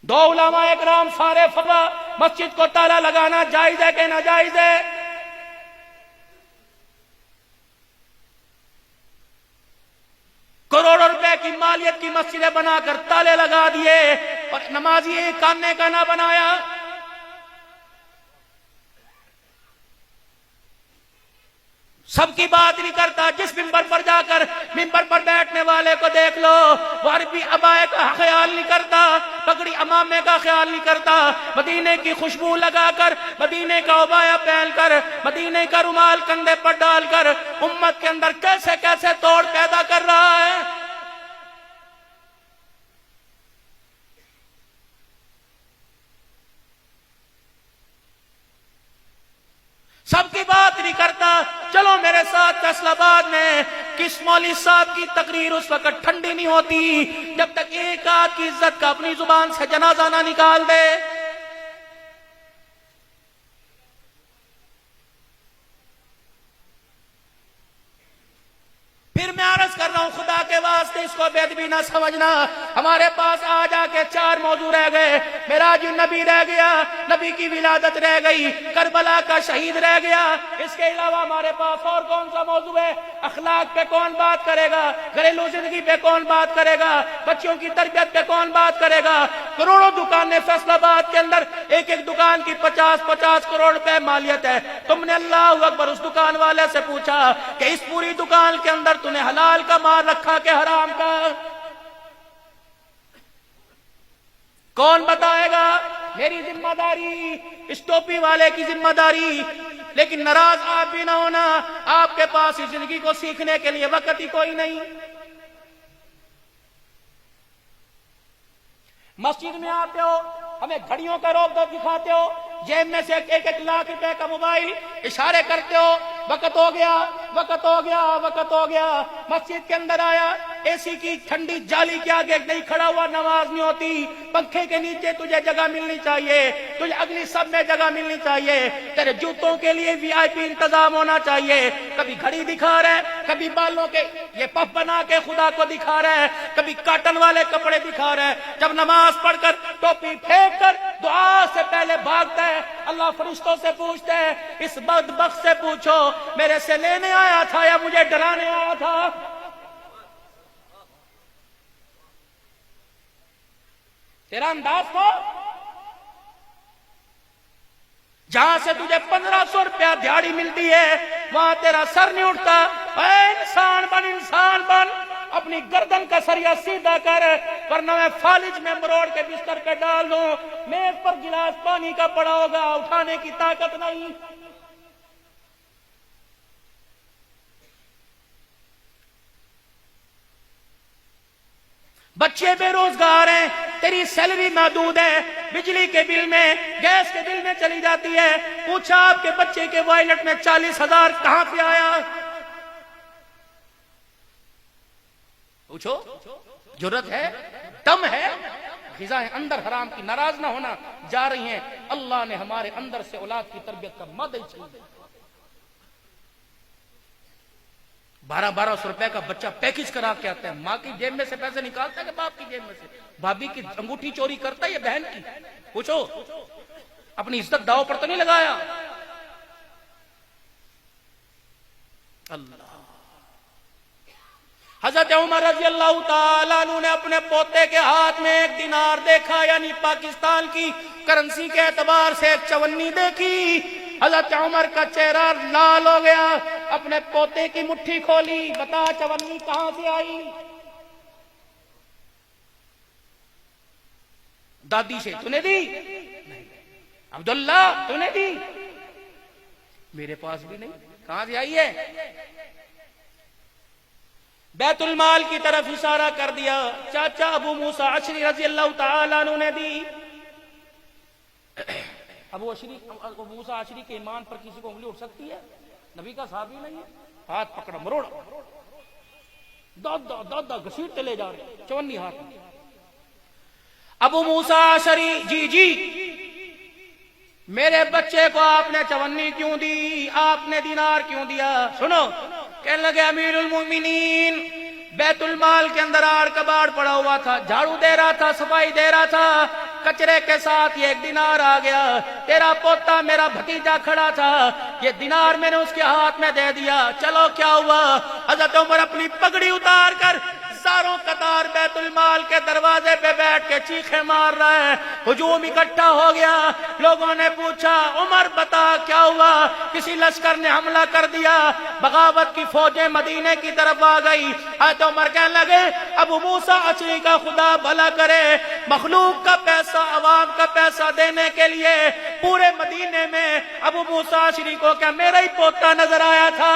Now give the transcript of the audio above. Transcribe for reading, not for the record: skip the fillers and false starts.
دو علماء اکرام سارے فتویٰ مسجد کو تالا لگانا جائز ہے کہ ناجائز ہے؟ کروڑوں روپے کی مالیت کی مسجدیں بنا کر تالے لگا دیے اور نمازی ایک کاننے کا نہ بنایا. سب کی بات نہیں کرتا. جس ممبر پر جا کر ممبر پر بیٹھنے والے کو دیکھ لو، وہ عربی عبائے کا خیال نہیں کرتا، پگڑی امامے کا خیال نہیں کرتا، مدینے کی خوشبو لگا کر، مدینے کا عبایا پہن کر، مدینے کا رومال کندھے پر ڈال کر امت کے اندر کیسے کیسے توڑ پیدا کر رہا ہے. سب کی بات نہیں کرتا. چلو میرے ساتھ فیصل آباد میں کس مولوی صاحب کی تقریر اس وقت ٹھنڈی نہیں ہوتی جب تک ایک آدھ کی عزت کا اپنی زبان سے جنازہ نہ نکال دے. پھر میں عرض کر رہا ہوں خدا کے واسطے اس کو بے ادبی نہ سمجھنا. ہمارے پاس آ جا کے 4 موضوع رہ گئے. معراج النبی رہ گیا، نبی کی ولادت رہ گئی، کربلا کا شہید رہ گیا. اس کے علاوہ ہمارے پاس اور کون سا موضوع ہے؟ اخلاق پہ کون بات کرے گا؟ گھریلو زندگی پہ کون بات کرے گا؟ بچوں کی تربیت پہ کون بات کرے گا؟ کروڑوں دکانیں فیصل آباد کے اندر، ایک ایک دکان کی 50-50 کروڑ روپے مالیت ہے. تم نے اللہ اکبر اس دکان والے سے پوچھا کہ اس پوری دکان کے اندر نے حلال کا مال رکھا کہ حرام کا؟ کون بتائے گا؟ میری ذمہ داری، اس ٹوپی والے کی ذمہ داری. لیکن ناراض آپ بھی نہ ہونا، آپ کے پاس اس زندگی کو سیکھنے کے لیے وقت ہی کوئی نہیں. مسجد میں آتے ہو، ہمیں گھڑیوں کا روک دکھاتے ہو، جیب میں سے 1-1 لاکھ روپے کا موبائل اشارے کرتے ہو، وقت ہو گیا، وقت ہو گیا، وقت ہو گیا. مسجد کے اندر آیا، اے سی کی ٹھنڈی جالی کے آگے نہیں کھڑا ہوا نماز نہیں ہوتی. پنکھے کے نیچے تجھے جگہ ملنی چاہیے، تجھے اگلی سب میں جگہ ملنی چاہیے، تیرے جوتوں کے لیے VIP انتظام ہونا چاہیے. کبھی گھڑی دکھا رہا ہے، کبھی بالوں کے یہ پف بنا کے خدا کو دکھا رہا ہے، کبھی کاٹن والے کپڑے دکھا رہا ہے. جب نماز پڑھ کر ٹوپی پھینک کر دعا سے پہلے بھاگتا ہے، اللہ فرشتوں سے پوچھتے ہیں اس بدبخت سے پوچھو میرے سے لینے آیا تھا یا مجھے ڈرانے آیا تھا؟ تیرا انداز تو جہاں سے تجھے 1500 روپیہ دیہاڑی ملتی ہے وہاں تیرا سر نہیں اٹھتا. اے انسان بن، انسان بن، اپنی گردن کا سریا سیدھا کر ورنہ میں فالج میں مروڑ کے بستر پہ ڈال دوں. میز پر گلاس پانی کا پڑا ہوگا، اٹھانے کی طاقت نہیں. بچے بے روزگار ہیں، تیری سیلری محدود ہے، بجلی کے بل میں، گیس کے بل میں چلی جاتی ہے. پوچھا آپ کے بچے کے وائلٹ میں 40,000 کہاں سے آیا؟ پوچھو. جرت ہے، دم ہے، غذائیں اندر حرام کی. ناراض نہ ہونا، جا رہی ہیں. اللہ نے ہمارے اندر سے اولاد کی تربیت کا مادہ ہی چھین دیا. 1200 روپے کا بچہ پیکج کرا کے آتا ہے، ماں کی جیب میں سے پیسے نکالتا ہے کہ باپ کی جیب میں سے؟ بھابھی کی انگوٹھی چوری کرتا ہے یا بہن کی؟ پوچھو. اپنی عزت داؤ پر تو نہیں لگایا؟ اللہ. حضرت عمر رضی اللہ تعالیٰ عنہ نے اپنے پوتے کے ہاتھ میں 1 دینار دیکھا، یعنی پاکستان کی کرنسی کے اعتبار سے 1 چونی دیکھی. حضرت عمر کا چہرہ لال ہو گیا، اپنے پوتے کی مٹھی کھولی. بتا چونی کہاں سے آئی؟ دادی سے. تو نے دی؟ عبداللہ تو نے دی؟ میرے پاس بھی نہیں. کہاں سے آئی ہے؟ بیت المال کی طرف اشارہ کر دیا. چاچا ابو موسیٰ اشعری رضی اللہ تعالیٰ عنہ نے دی. ابو موسیٰ اشعری کے ایمان پر کسی کو انگلی اٹھ سکتی ہے؟ نبی کا صحابی نہیں ہے. ہاتھ پکڑا، مروڑا، دادا گھسیٹتے لے جا رہے، چونی ہاتھ میں. ابو موسیٰ اشعری، جی میرے بچے کو آپ نے چونی کیوں دی؟ آپ نے دینار کیوں دیا؟ سنو. کہنے لگے امیر المومنین بیت المال کے اندر آڑ کباڑ پڑا ہوا تھا، جھاڑو دے رہا تھا، صفائی دے رہا تھا، کچرے کے ساتھ یہ ایک دینار آ گیا، تیرا پوتا میرا بھتیجا کھڑا تھا، یہ دینار میں نے اس کے ہاتھ میں دے دیا، چلو کیا ہوا؟ حضرت عمر اپنی پگڑی اتار کر ساروں قطار بیت المال کے دروازے پہ بیٹھ کے چیخیں مار رہا ہے، ہجوم اکٹھا ہو گیا، لوگوں نے پوچھا عمر بتا کیا ہوا؟ کسی لشکر نے حملہ کر دیا، بغاوت کی فوجیں مدینے کی طرف آ گئی۔ حضرت عمر کہنے لگے ابو موسیٰ اشعری کا خدا بھلا کرے، مخلوق کا پیسہ عوام کا پیسہ دینے کے لیے پورے مدینے میں ابو موسیٰ اشعری کو کیا میرا ہی پوتا نظر آیا تھا؟